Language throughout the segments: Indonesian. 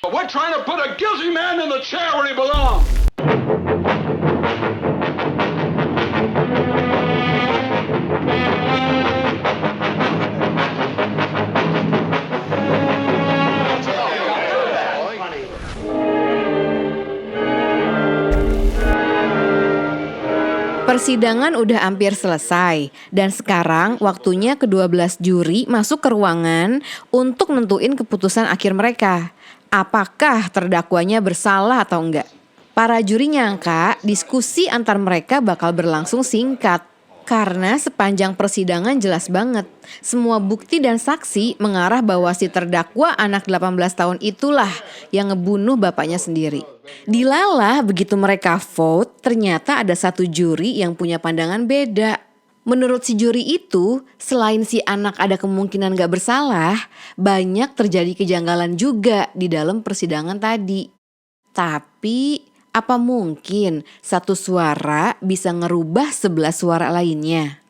We're trying to put a guilty man in the chair where he belongs. Persidangan udah hampir selesai dan sekarang waktunya ke-12 juri masuk ke ruangan untuk nentuin keputusan akhir mereka. Apakah terdakwanya bersalah atau enggak? Para juri nyangka diskusi antar mereka bakal berlangsung singkat. Karena sepanjang persidangan jelas banget, semua bukti dan saksi mengarah bahwa si terdakwa anak 18 tahun itulah yang ngebunuh bapaknya sendiri. Dilalah begitu mereka vote, ternyata ada satu juri yang punya pandangan beda. Menurut si juri itu, selain si anak ada kemungkinan gak bersalah, banyak terjadi kejanggalan juga di dalam persidangan tadi. Tapi apa mungkin satu suara bisa ngerubah 11 suara lainnya?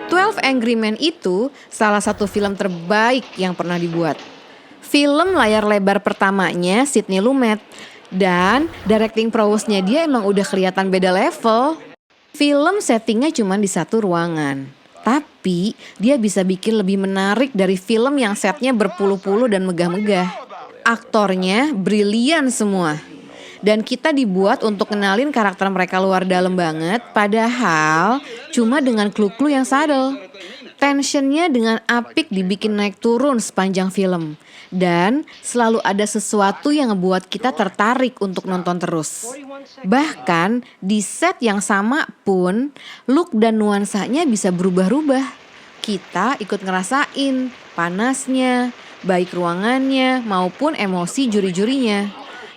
12 Angry Men itu salah satu film terbaik yang pernah dibuat. Film layar lebar pertamanya Sidney Lumet. Dan directing prowess-nya dia emang udah kelihatan beda level. Film settingnya cuma di satu ruangan. Tapi dia bisa bikin lebih menarik dari film yang setnya berpuluh-puluh dan megah-megah. Aktornya brilian semua. Dan kita dibuat untuk kenalin karakter mereka luar dalam banget. Padahal cuma dengan clue-clue yang subtle. Tensionnya dengan apik dibikin naik turun sepanjang film. Dan selalu ada sesuatu yang ngebuat kita tertarik untuk nonton terus. Bahkan di set yang sama pun look dan nuansanya bisa berubah-ubah. Kita ikut ngerasain panasnya, baik ruangannya maupun emosi juri-jurinya.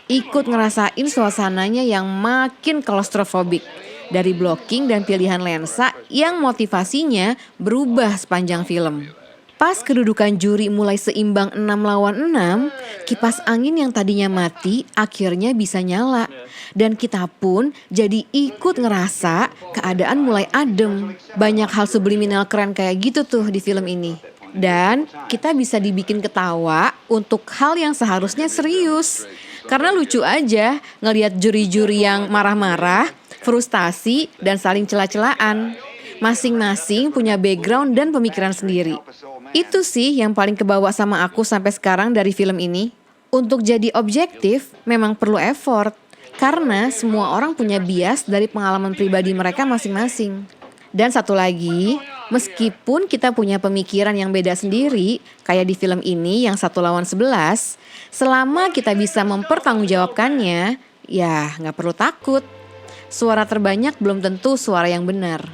Ikut ngerasain suasananya yang makin klaustrofobik. Dari blocking dan pilihan lensa yang motivasinya berubah sepanjang film. Pas kedudukan juri mulai seimbang 6 lawan 6, kipas angin yang tadinya mati akhirnya bisa nyala. Dan kita pun jadi ikut ngerasa keadaan mulai adem. Banyak hal subliminal keren kayak gitu tuh di film ini. Dan kita bisa dibikin ketawa untuk hal yang seharusnya serius. Karena lucu aja ngelihat juri-juri yang marah-marah, frustasi, dan saling cela-celaan. Masing-masing punya background dan pemikiran sendiri. Itu sih yang paling kebawa sama aku sampai sekarang dari film ini. Untuk jadi objektif memang perlu effort. Karena semua orang punya bias dari pengalaman pribadi mereka masing-masing. Dan satu lagi, meskipun kita punya pemikiran yang beda sendiri, kayak di film ini yang 1 lawan 11, selama kita bisa mempertanggungjawabkannya, ya gak perlu takut. Suara terbanyak belum tentu suara yang benar.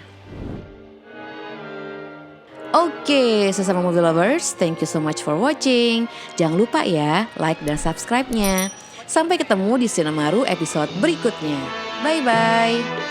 Oke, sesama movie lovers, thank you so much for watching. Jangan lupa ya, like dan subscribe-nya. Sampai ketemu di Sinemaru episode berikutnya. Bye-bye.